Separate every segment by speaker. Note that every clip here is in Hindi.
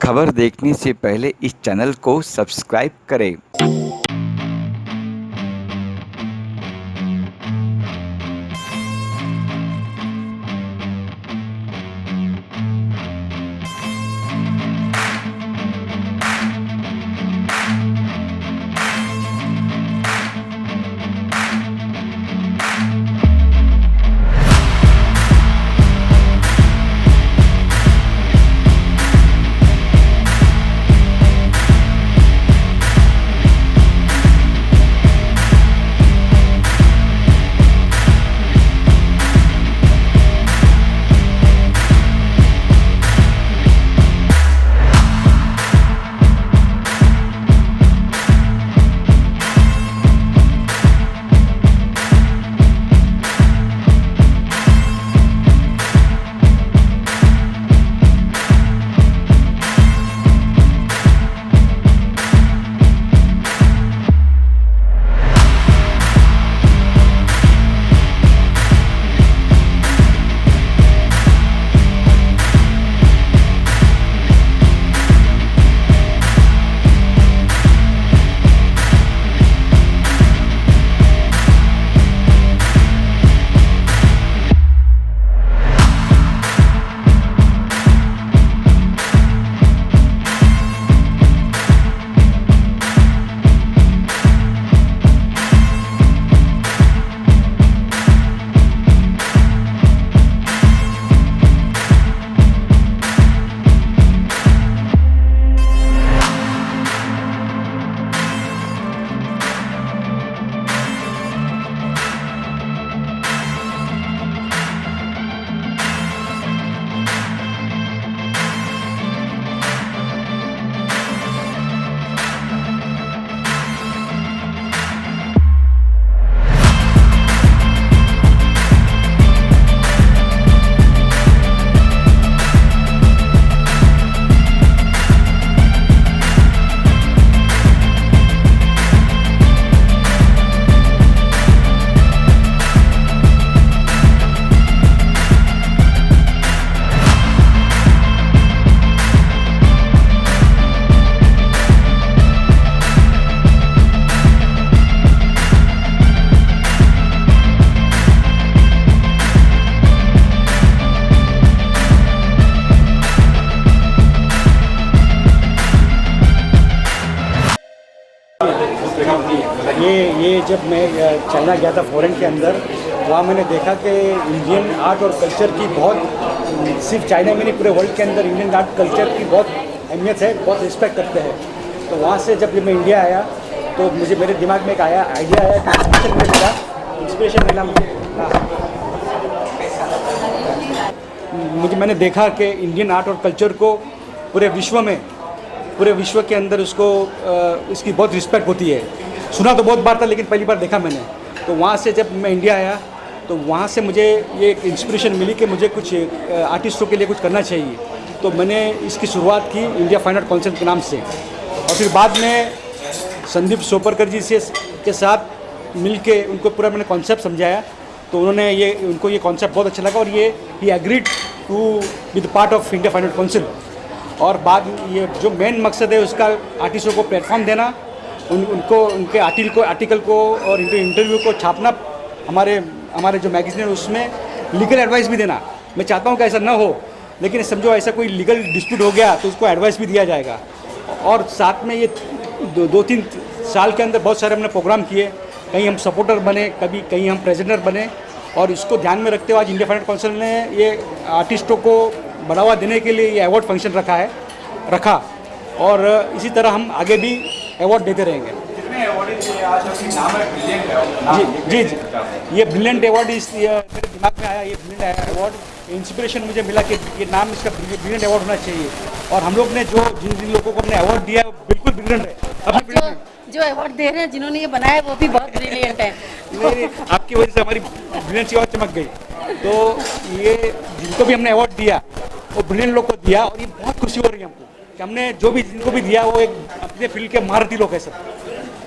Speaker 1: खबर देखने से पहले इस चैनल को सब्सक्राइब करें।
Speaker 2: ये जब मैं चाइना गया था फॉरेन के अंदर, वहाँ मैंने देखा कि इंडियन आर्ट और कल्चर की बहुत, सिर्फ चाइना में नहीं पूरे वर्ल्ड के अंदर इंडियन आर्ट कल्चर की बहुत अहमियत है, बहुत रिस्पेक्ट करते हैं। तो वहाँ से जब मैं इंडिया आया तो मुझे मेरे दिमाग में एक आइडिया आया कि इंस्पिरेशन मिला मुझे। मैंने देखा कि इंडियन आर्ट और कल्चर को पूरे विश्व के अंदर उसको इसकी बहुत रिस्पेक्ट होती है। सुना तो बहुत बार था, लेकिन पहली बार देखा मैंने। तो वहाँ से जब मैं इंडिया आया तो वहाँ से मुझे ये एक इंस्पिरेशन मिली कि मुझे कुछ आर्टिस्टों के लिए कुछ करना चाहिए। तो मैंने इसकी शुरुआत की इंडिया फाइन आर्ट काउंसिल के नाम से, और फिर बाद में संदीप सोपरकर जी के साथ मिल के उनको पूरा मैंने कॉन्सेप्ट समझाया। तो उनको ये कॉन्सेप्ट बहुत अच्छा लगा और ये he agreed to be the part of India Fine Art Council. और बाद में ये जो मेन मकसद है उसका आर्टिस्टों को प्लेटफॉर्म देना, उनको उनके आर्टिकल को और इंटरव्यू को छापना, हमारे जो मैगजीन है उसमें लीगल एडवाइस भी देना। मैं चाहता हूँ कि ऐसा ना हो, लेकिन समझो ऐसा कोई लीगल डिस्प्यूट हो गया तो उसको एडवाइस भी दिया जाएगा। और साथ में ये 2-3 साल के अंदर बहुत सारे हमने प्रोग्राम किए, कहीं हम सपोर्टर बने, कहीं हम प्रेजेंटर बने। और इसको ध्यान में रखते हुए आज इंडिया फाइन आर्ट काउंसिल ने ये आर्टिस्टों को बढ़ावा देने के लिए ये अवार्ड फंक्शन रखा और इसी तरह हम आगे भी अवार्ड देते रहेंगे। जी, ये ब्रिलियंट अवार्ड मेरे दिमाग में आया, ये ब्रिलियंट अवार्ड इंस्पिरेशन मुझे मिला कि ये नाम इसका ब्रिलियंट अवार्ड होना चाहिए। और हम लोग ने जिन लोगों को हमने अवार्ड दिया है वो बिल्कुल ब्रिलियंट है।
Speaker 3: जो अवार्ड दे रहे हैं, जिन्होंने ये बनाया वो भी बहुत ब्रिलियंट है।
Speaker 2: नहीं, आपकी वजह से हमारी ब्रिलियंसी और चमक गई। तो ये जिनको भी हमने अवार्ड दिया वो ब्रिलियंट लोग को दिया, और ये बहुत खुशी हो रही है हमको कि हमने जिनको भी दिया वो एक अपने फील्ड के महारथी लोग हैं सब।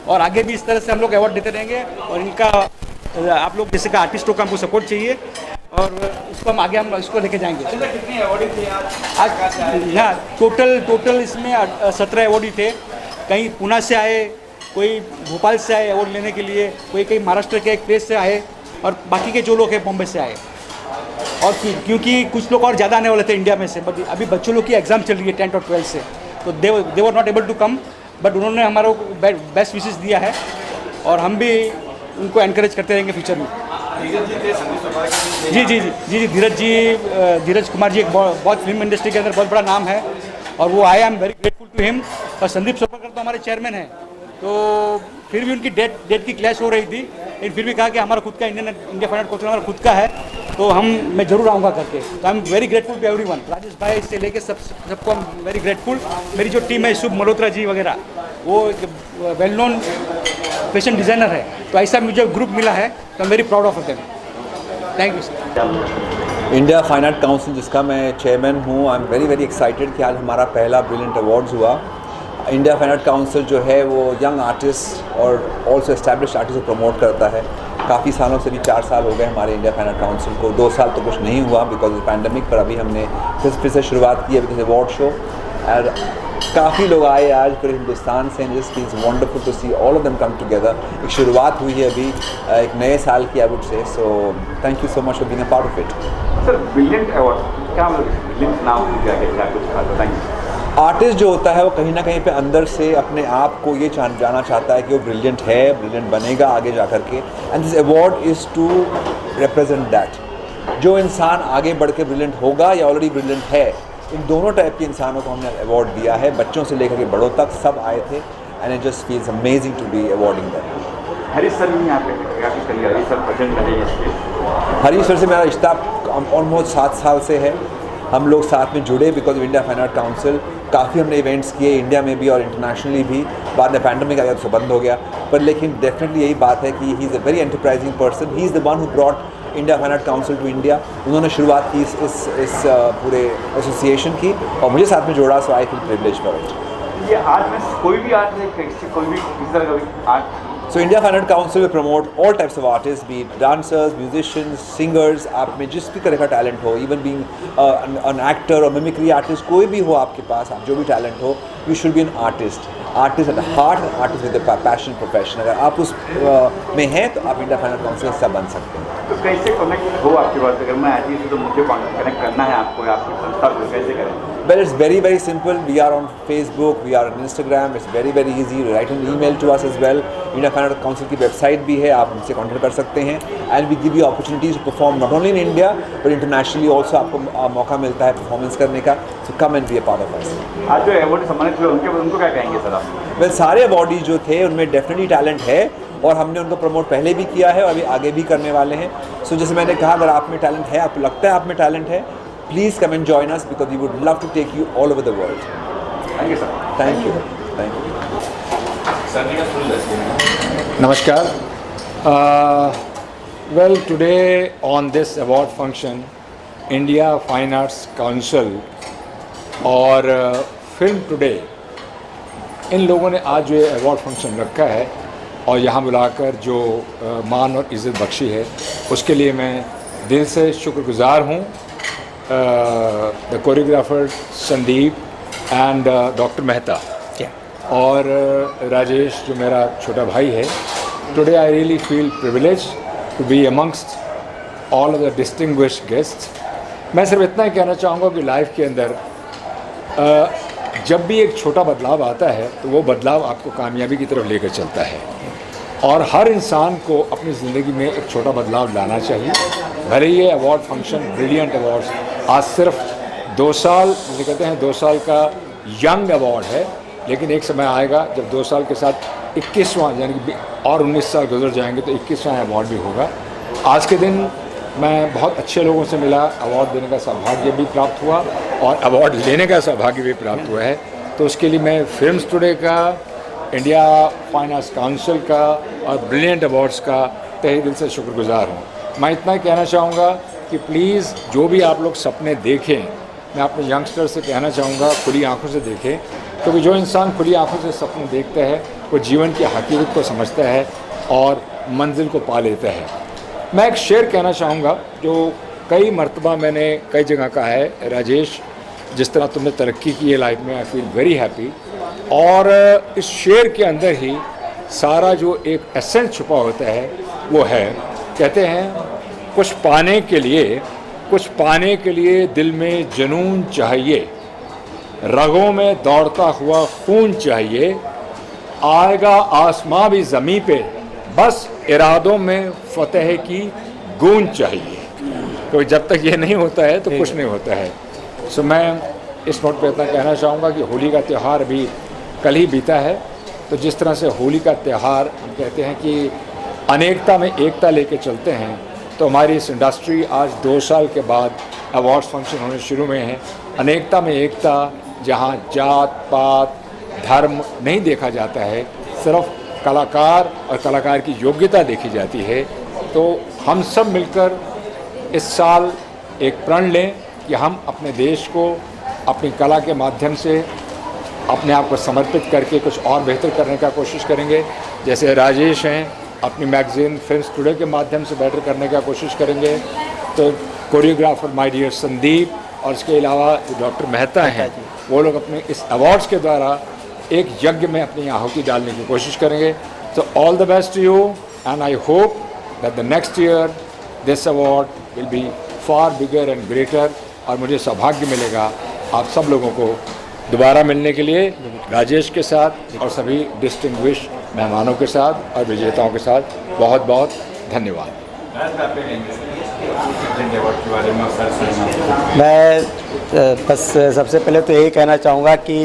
Speaker 2: और आगे भी इस तरह से हम लोग अवार्ड देते रहेंगे। और इनका आप लोग जैसे का आर्टिस्टों का हमको सपोर्ट चाहिए। और इसको हम आगे हम इसको लेके जाएंगे।
Speaker 4: कितने अवार्ड थे
Speaker 2: आज ना टोटल इसमें 17 अवार्डी थे। कहीं पुणे से आए, कोई भोपाल से आए अवार्ड लेने के लिए, कोई कहीं महाराष्ट्र के एक प्लेस से आए, और बाकी के जो लोग हैं बॉम्बे से आए। और क्योंकि कुछ लोग और ज़्यादा आने वाले थे इंडिया में से, बट अभी बच्चों लोग की एग्ज़ाम चल रही है 10th और 12th से, तो they were not able to come, but उन्होंने हमारा बेस्ट विशेस दिया है और हम भी उनको एनकरेज करते रहेंगे फ्यूचर में। जी धीरज कुमार जी एक बहुत फिल्म इंडस्ट्री के अंदर बहुत बड़ा नाम है और वो आए, I am very grateful to him. और संदीप सोपरकर तो हमारे चेयरमैन हैं, तो फिर भी उनकी डेट की क्लैश हो रही थी, लेकिन फिर भी कहा कि हमारा खुद का इंडिया फाइनल काउंसिल हमारा खुद का है, तो मैं जरूर आऊँगा करके। तो I am very grateful to everyone, Rajesh भाई से लेके सबको आई एम वेरी ग्रेटफुल। मेरी जो टीम है, शुभ मल्होत्रा जी वगैरह, वो वेल नोन फैशन डिज़ाइनर है, तो ऐसा मुझे ग्रुप मिला है, तो I am very proud of them. Thank you sir.
Speaker 5: India Fine Art council जिसका मैं चेयरमैन हूँ, आई एम वेरी एक्साइटेड कि आज हमारा पहला ब्रिलियंट अवार्ड्स हुआ। इंडिया फाइन आर्ट काउंसिल जो है वो यंग आर्टिस्ट और ऑल्सो एस्टैब्लिश्ड आर्टिस्ट को प्रमोट करता है। काफ़ी सालों से भी 4 साल हो गए हमारे इंडिया फाइन आर्ट काउंसिल को, 2 साल तो कुछ नहीं हुआ बिकॉज ऑफ पैंडमिक, पर अभी हमने फिर से शुरुआत की है विद अवार्ड शो। और काफ़ी लोग आए आज पूरे हिंदुस्तान से, and just feels wonderful to see all of them come together. एक शुरुआत हुई है अभी एक नए साल की, I would say. So thank you so much for being a part of it.
Speaker 4: Sir brilliant award क्या मतलब, ब्रिलियंट नाम क्या है, कुछ खास बताएंगे?
Speaker 5: आर्टिस्ट जो होता है वो कहीं ना कहीं पे अंदर से अपने आप को ये जाना चाहता है कि वो ब्रिलियंट है, ब्रिलियंट बनेगा आगे जा कर के, and this award is to represent that. जो इंसान आगे बढ़ के ब्रिलियंट होगा या ऑलरेडी ब्रिलियंट है, इन दोनों टाइप के इंसानों को हमने अवार्ड दिया है। बच्चों से लेकर के बड़ों तक सब आए थे, and it just feels amazing to be awarding them.
Speaker 4: Harish sir भी यहाँ पे काफ़ी करिए, हरीश सर प्रेजेंट रहे।
Speaker 5: हरीश सर से मेरा रिश्ता ऑलमोस्ट 7 साल से है। हम लोग साथ में जुड़े because of India Fine Art council. काफ़ी हमने इवेंट्स किए इंडिया में भी और इंटरनेशनली भी। बाद में पैंडमिक आ गया तो बंद हो गया, पर लेकिन डेफिनेटली यही बात है कि he is a very enterprising person. He is the one who brought India Fine Art Council to India. उन्होंने शुरुआत की इस पूरे एसोसिएशन की और मुझे साथ में जोड़ा, so I feel privilege for it.
Speaker 4: ये आर्ट में कोई भी आर्ट है, कोई भी किसी तरह का भी art.
Speaker 5: So India Fine Art Council will promote all types of artists, be it dancers, musicians, singers। आप में जिस भी तरह का टैलेंट हो, even being an actor or mimicry artist, कोई भी हो आपके पास, आप जो भी टैलेंट हो, you should be an artist। Artist at the heart, and artist with a passion, profession। अगर आप उस में हैं तो आप इंडिया फाइन आर्ट काउंसिल से बन सकते हैं।
Speaker 4: तो कैसे कनेक्ट हो आपके पास? अगर मैं आर्टिस्ट हूँ तो मुझे कनेक्ट करना है आपको, आपकी संस्था को कैसे करें?
Speaker 5: Well, it's very simple. We are on Facebook, we are on Instagram. It's very easy. Write an email to us as well. India Fine Art Council की वेबसाइट भी है, आप उनसे कॉन्टेक्ट कर सकते हैं। And we give you opportunities to perform not only in India but internationally also। आपको मौका मिलता है परफॉर्मेंस करने का। So come and be a part of us।
Speaker 4: आज जो अवार्ड सम्मानित हुए उनको क्या कहेंगे सर आप?
Speaker 5: Well, सारे अवार्डीज जो थे उनमें डेफिनेटली टैलेंट है और हमने उनको प्रमोट पहले भी किया है और अभी आगे भी करने वाले हैं। सो जैसे मैंने कहा, अगर आप में टैलेंट है, आपको लगता है आप में टैलेंट है, please come and join us because we would love to take you all over the world।
Speaker 4: Thank you sir.
Speaker 5: Thank you।
Speaker 6: Namaskar. Well, today on this award function, India Fine Arts Council और फिल्म टुडे, इन लोगों ने आज जो ये अवार्ड फंक्शन रखा है और यहाँ बुलाकर जो मान और इज़्ज़त बख्शी है, उसके लिए मैं दिल से शुक्रगुजार हूँ। The choreographer Sandeep and doctor Mehta और राजेश जो मेरा छोटा भाई है। Today I really feel privilege to be amongst all of the distinguished guests. मैं सिर्फ इतना ही कहना चाहूँगा कि लाइफ के अंदर जब भी एक छोटा बदलाव आता है तो वो बदलाव आपको कामयाबी की तरफ लेकर चलता है, और हर इंसान को अपनी ज़िंदगी में एक छोटा बदलाव लाना चाहिए। भले ये अवार्ड फंक्शन ब्रिलियंट अवार्ड्स आज सिर्फ 2 साल, जिसे कहते हैं 2 साल का यंग अवार्ड है, लेकिन एक समय आएगा जब 2 साल के साथ 21वां यानी कि और 19 साल गुजर जाएंगे तो 21वां अवार्ड भी होगा। आज के दिन मैं बहुत अच्छे लोगों से मिला, अवार्ड देने का सौभाग्य भी प्राप्त हुआ और अवार्ड लेने का सौभाग्य भी प्राप्त हुआ है। तो उसके लिए मैं फिल्म्स टुडे का, इंडिया फाइन आर्ट्स काउंसिल का और ब्रिलियंट अवार्ड्स का तहे दिल से शुक्रगुजार हूँ। मैं इतना ही कहना चाहूँगा कि प्लीज़ जो भी आप लोग सपने देखें, मैं अपने यंगस्टर से कहना चाहूँगा खुली आंखों से देखें, क्योंकि जो इंसान खुली आंखों से सपने देखता है वो जीवन की हकीकत को समझता है और मंजिल को पा लेता है। मैं एक शेर कहना चाहूँगा जो कई मर्तबा मैंने कई जगह कहा है, राजेश जिस तरह तुमने तरक्की की है लाइफ में, आई फील वेरी हैप्पी। और इस शेर के अंदर ही सारा जो एक एसेंस छुपा होता है वो है, कहते हैं कुछ पाने के लिए दिल में जुनून चाहिए, रगों में दौड़ता हुआ खून चाहिए, आएगा आसमां भी ज़मीं पे, बस इरादों में फतेह की गूंज चाहिए। तो जब तक ये नहीं होता है तो कुछ नहीं होता है। सो मैं इस नोट पे इतना कहना चाहूँगा कि होली का त्यौहार अभी कल ही बीता है, तो जिस तरह से होली का त्यौहार हम कहते हैं कि अनेकता में एकता लेके चलते हैं, तो हमारी इस इंडस्ट्री आज 2 साल के बाद अवार्ड्स फंक्शन होने शुरू में हैं। अनेकता में एकता, जहाँ जात पात धर्म नहीं देखा जाता है, सिर्फ कलाकार और कलाकार की योग्यता देखी जाती है। तो हम सब मिलकर इस साल एक प्रण लें कि हम अपने देश को अपनी कला के माध्यम से अपने आप को समर्पित करके कुछ और बेहतर करने का कोशिश करेंगे। जैसे राजेश हैं, अपनी मैगज़ीन फिल्म्स टुडे के माध्यम से बेटर करने का कोशिश करेंगे। तो कोरियोग्राफर माय डियर संदीप और इसके अलावा डॉक्टर मेहता हैं, वो लोग अपने इस अवार्ड्स के द्वारा एक यज्ञ में अपनी आहुति डालने की कोशिश करेंगे। तो all the best to you and I hope that the next year this award will be far bigger and greater. और मुझे सौभाग्य मिलेगा आप सब लोगों को दोबारा मिलने के लिए, राजेश के साथ और सभी डिस्टिंग्विश मेहमानों के साथ और विजेताओं के साथ। बहुत बहुत धन्यवाद।
Speaker 7: मैं बस सबसे पहले तो यही कहना चाहूँगा कि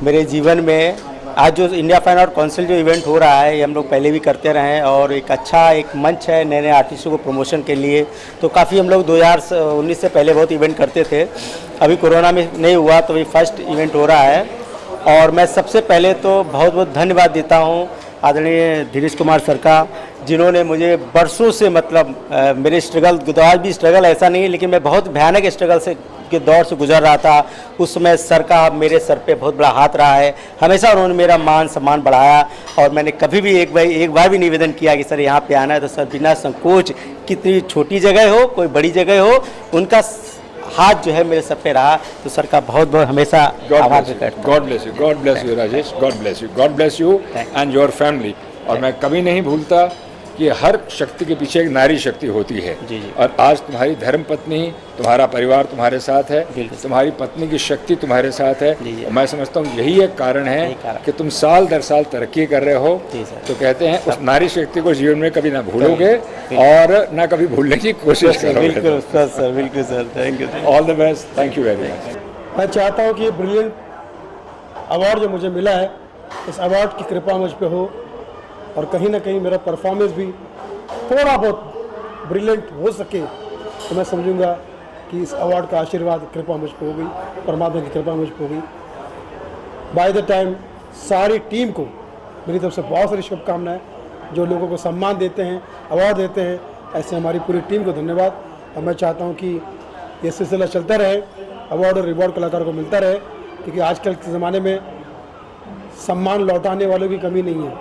Speaker 7: मेरे जीवन में आज जो इंडिया फाइन आर्ट काउंसिल जो इवेंट हो रहा है, ये हम लोग पहले भी करते रहे हैं और एक अच्छा एक मंच है नए नए आर्टिस्टों को प्रमोशन के लिए। तो काफ़ी हम लोग 2019 से पहले बहुत इवेंट करते थे, अभी कोरोना में नहीं हुआ, तो ये फर्स्ट इवेंट हो रहा है। और मैं सबसे पहले तो बहुत बहुत धन्यवाद देता हूँ आदरणीय धीरेश कुमार सर का, जिन्होंने मुझे बरसों से मतलब मेरे स्ट्रगल, तो आज भी स्ट्रगल ऐसा नहीं है, लेकिन मैं बहुत भयानक स्ट्रगल से के दौर से गुजर रहा था। उस समय सर का मेरे सर पे बहुत बड़ा हाथ रहा है, हमेशा उन्होंने मेरा मान सम्मान बढ़ाया। और मैंने कभी भी एक बार भी निवेदन किया कि सर यहाँ पे आना है तो सर बिना संकोच, कितनी छोटी जगह हो कोई बड़ी जगह हो, उनका हाथ जो है मेरे सर पे रहा। तो सर का बहुत बहुत हमेशा आभार व्यक्त करता हूं।
Speaker 6: God bless you Rajesh, God bless you and your family. और मैं कभी नहीं भूलता कि हर शक्ति के पीछे एक नारी शक्ति होती है।
Speaker 7: जी जी।
Speaker 6: और आज तुम्हारी धर्म पत्नी, तुम्हारा परिवार तुम्हारे साथ है, तुम्हारी पत्नी की शक्ति तुम्हारे साथ है।
Speaker 7: जी जी।
Speaker 6: और मैं समझता हूँ यही एक कारण है कि तुम साल दर साल तरक्की कर रहे हो। तो कहते हैं उस नारी शक्ति को जीवन में कभी ना भूलोगे और ना कभी भूलने की कोशिश करोगे।
Speaker 7: बिल्कुल सर, बिल्कुल sir, thank you.
Speaker 6: All the best, thank you very much.
Speaker 8: मैं चाहता हूँ कि ये ब्रिलियंट अवार्ड जो मुझे मिला है, इस अवार्ड की कृपा मुझ पे हो और कहीं ना कहीं मेरा परफॉर्मेंस भी थोड़ा बहुत ब्रिलियंट हो सके, तो मैं समझूंगा कि इस अवार्ड का आशीर्वाद कृपा मुझ पे हो गई, परमात्मा की कृपा मुझ पे हो गई। बाय द टाइम सारी टीम को मेरी तरफ से बहुत सारी शुभकामनाएं, जो लोगों को सम्मान देते हैं, अवार्ड देते हैं, ऐसे हमारी पूरी टीम को धन्यवाद। और मैं चाहता हूँ कि ये सिलसिला चलता रहे, अवार्ड और रिवॉर्ड कलाकारों को मिलता रहे, क्योंकि आजकल के ज़माने में सम्मान लौटाने वालों की कमी नहीं है,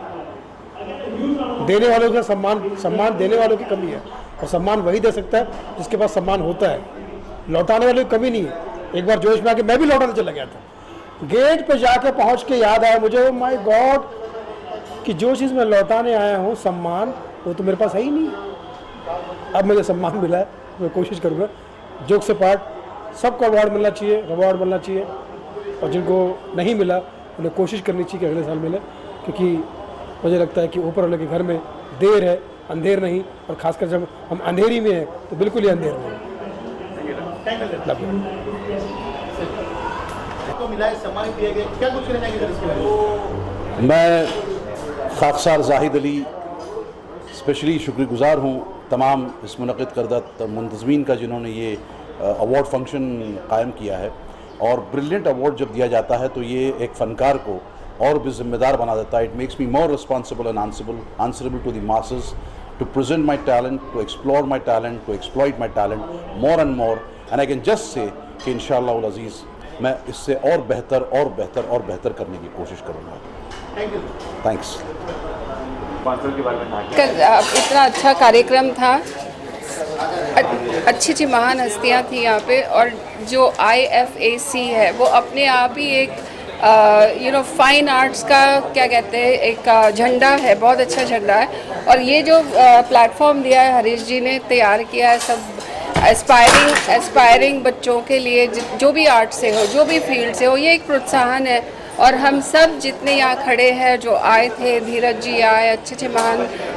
Speaker 8: देने वालों का सम्मान देने वालों की कमी है। और सम्मान वही दे सकता है जिसके पास सम्मान होता है, लौटाने वालों की कमी नहीं है। एक बार जोश में आके मैं भी लौटाने चला गया था, गेट पे जाके पहुंच के याद आया मुझे, माय गॉड, कि जो चीज़ मैं लौटाने आया हूँ सम्मान, वो तो मेरे पास है ही नहीं। अब मुझे सम्मान मिला है, मैं कोशिश करूँगा जोक से पार्ट सबको अवार्ड मिलना चाहिए, रिवॉर्ड मिलना चाहिए, और जिनको नहीं मिला उन्हें कोशिश करनी चाहिए कि अगले साल मिले, क्योंकि मुझे लगता है कि ऊपर वाले के घर में देर है, अंधेर नहीं। और खासकर जब हम अंधेरी में हैं तो बिल्कुल ही अंधेर नहीं।
Speaker 9: मैं खाकसार जाहिद अली स्पेशली शुक्रगुज़ार हूँ तमाम इस मुनक़िद करदा मुंतज़मीन का, जिन्होंने ये अवार्ड फंक्शन कायम किया है। और ब्रिलियंट अवार्ड जब दिया जाता है तो ये एक फ़नकार को और भी जिम्मेदार बना देता है। It makes me more responsible and answerable to the masses, to present my talent, to explore my talent, to exploit my talent more and more. And I can just say कि इंशाअल्लाह उल अज़ीज़ मैं इससे और बेहतर करने की कोशिश करूँगा। थैंक्स।
Speaker 4: स्पॉन्सर के बारे में
Speaker 10: कल इतना अच्छा कार्यक्रम था, अच्छी अच्छी महान हस्तियाँ थी यहाँ पे, और जो IFAC है वो अपने आप ही एक फाइन आर्ट्स का क्या कहते हैं एक झंडा है, बहुत अच्छा झंडा है। और ये जो प्लेटफॉर्म दिया है हरीश जी ने तैयार किया है सब एस्पायरिंग बच्चों के लिए, जो भी आर्ट से हो, जो भी फील्ड से हो, ये एक प्रोत्साहन है। और हम सब जितने यहाँ खड़े हैं, जो आए थे, धीरज जी आए, अच्छे अच्छे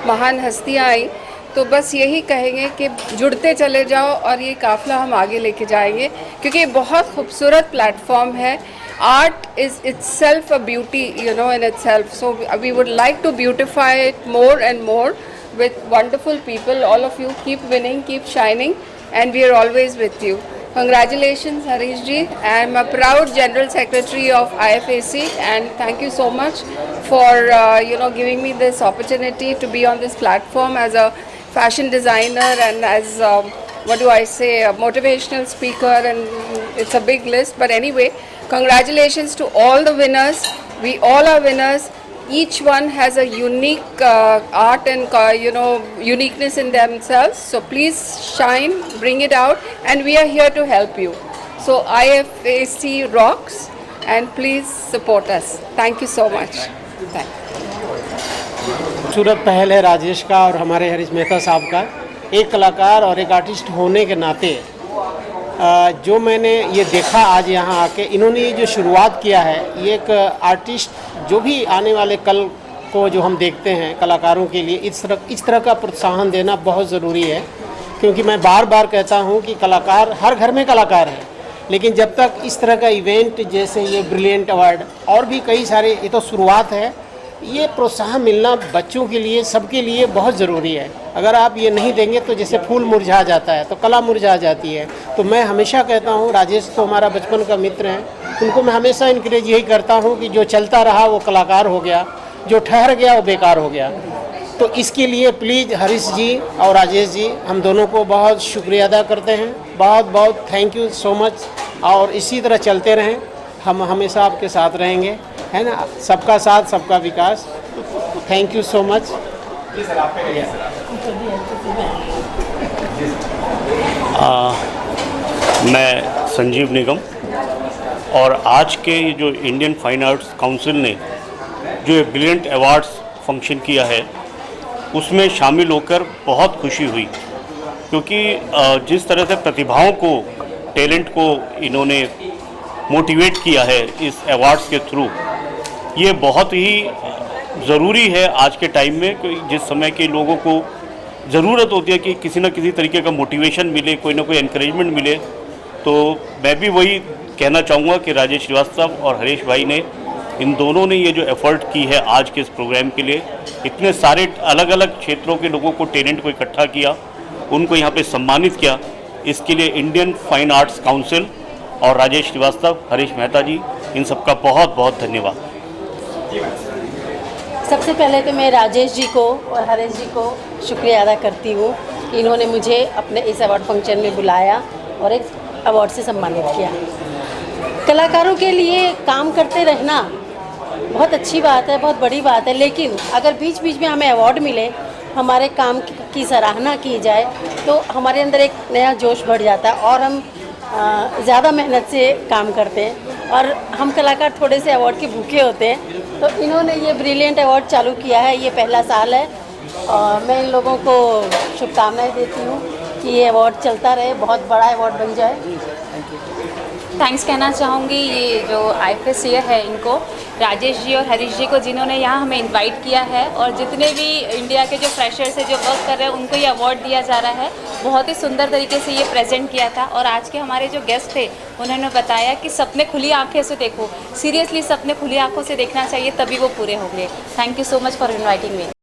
Speaker 10: महान हस्तियाँ आई, तो बस यही कहेंगे कि जुड़ते चले जाओ और ये काफ़िला हम आगे लेके जाएंगे, क्योंकि ये बहुत खूबसूरत प्लेटफॉर्म है। Art is itself a beauty, in itself. So we would like to beautify it more and more with wonderful people. All of you keep winning, keep shining, and we are always with you. Congratulations, Harish ji. I am a proud General Secretary of IFAC, and thank you so much for giving me this opportunity to be on this platform as a fashion designer and as a motivational speaker, and it's a big list. But anyway, congratulations to all the winners. We all are winners. Each one has a unique art and uniqueness in themselves. So please shine, bring it out, and we are here to help you. So IFAC rocks, and please support us. Thank you so much.
Speaker 11: खूबसूरत पहल है राजेश का और हमारे हरीश मेहता साहब का। एक कलाकार और एक आर्टिस्ट होने के नाते जो मैंने ये देखा आज यहाँ आके, इन्होंने ये जो शुरुआत किया है, ये एक आर्टिस्ट जो भी आने वाले कल को जो हम देखते हैं कलाकारों के लिए इस तरह का प्रोत्साहन देना बहुत ज़रूरी है। क्योंकि मैं बार बार कहता हूँ कि कलाकार हर घर में कलाकार है, लेकिन जब तक इस तरह का इवेंट जैसे ये ब्रिलियंट अवार्ड और भी कई सारे, ये तो शुरुआत है, ये प्रोत्साहन मिलना बच्चों के लिए, सबके लिए बहुत ज़रूरी है। अगर आप ये नहीं देंगे तो जैसे फूल मुरझा जाता है तो कला मुरझा जाती है। तो मैं हमेशा कहता हूँ, राजेश तो हमारा बचपन का मित्र हैं, उनको मैं हमेशा इनकरेज यही करता हूँ कि जो चलता रहा वो कलाकार हो गया, जो ठहर गया वो बेकार हो गया। तो इसके लिए प्लीज़ हरीश जी और राजेश जी, हम दोनों को बहुत शुक्रिया अदा करते हैं। बहुत बहुत थैंक यू सो मच, और इसी तरह चलते रहें, हम हमेशा आपके साथ रहेंगे, है ना। सबका साथ सबका विकास। Thank you so much.
Speaker 12: मैं संजीव निगम, और आज के जो इंडियन फाइन आर्ट्स काउंसिल ने जो ये ब्रिलियंट अवार्ड्स फंक्शन किया है, उसमें शामिल होकर बहुत खुशी हुई। क्योंकि जिस तरह से प्रतिभाओं को, टैलेंट को इन्होंने मोटिवेट किया है इस अवार्ड्स के थ्रू, ये बहुत ही ज़रूरी है आज के टाइम में। जिस समय के लोगों को ज़रूरत होती है कि किसी न किसी तरीके का मोटिवेशन मिले, कोई ना कोई एनकरेजमेंट मिले, तो मैं भी वही कहना चाहूँगा कि राजेश श्रीवास्तव और हरीश भाई ने, इन दोनों ने ये जो एफ़र्ट की है आज के इस प्रोग्राम के लिए, इतने सारे अलग अलग क्षेत्रों के लोगों को, टैलेंट को इकट्ठा किया, उनको यहाँ पे सम्मानित किया, इसके लिए इंडियन फाइन आर्ट्स काउंसिल और राजेश श्रीवास्तव, हरीश मेहता जी, इन सबका बहुत बहुत धन्यवाद।
Speaker 3: सबसे पहले तो मैं राजेश जी को और हरीश जी को शुक्रिया अदा करती हूँ कि इन्होंने मुझे अपने इस अवार्ड फंक्शन में बुलाया और एक अवार्ड से सम्मानित किया। कलाकारों के लिए काम करते रहना बहुत अच्छी बात है, बहुत बड़ी बात है, लेकिन अगर बीच बीच में हमें अवार्ड मिले, हमारे काम की सराहना की जाए, तो हमारे अंदर एक नया जोश बढ़ जाता है और हम ज़्यादा मेहनत से काम करते हैं। और हम कलाकार थोड़े से अवार्ड के भूखे होते हैं। तो इन्होंने ये ब्रिलियंट अवार्ड चालू किया है, ये पहला साल है, और मैं इन लोगों को शुभकामनाएं देती हूँ कि ये अवार्ड चलता रहे, बहुत बड़ा अवार्ड बन जाए।
Speaker 13: थैंक्स कहना चाहूँगी ये जो IFAC है, इनको, राजेश जी और हरीश जी को, जिन्होंने यहाँ हमें इनवाइट किया है, और जितने भी इंडिया के जो फ्रेशर्स है, जो वर्क कर रहे हैं, उनको ये अवार्ड दिया जा रहा है। बहुत ही सुंदर तरीके से ये प्रेजेंट किया था। और आज के हमारे जो गेस्ट थे, उन्होंने बताया कि सपने खुली आंखें से देखो, सीरियसली सपने खुली आंखों से देखना चाहिए, तभी वो पूरे होंगे। Thank you so much for inviting me.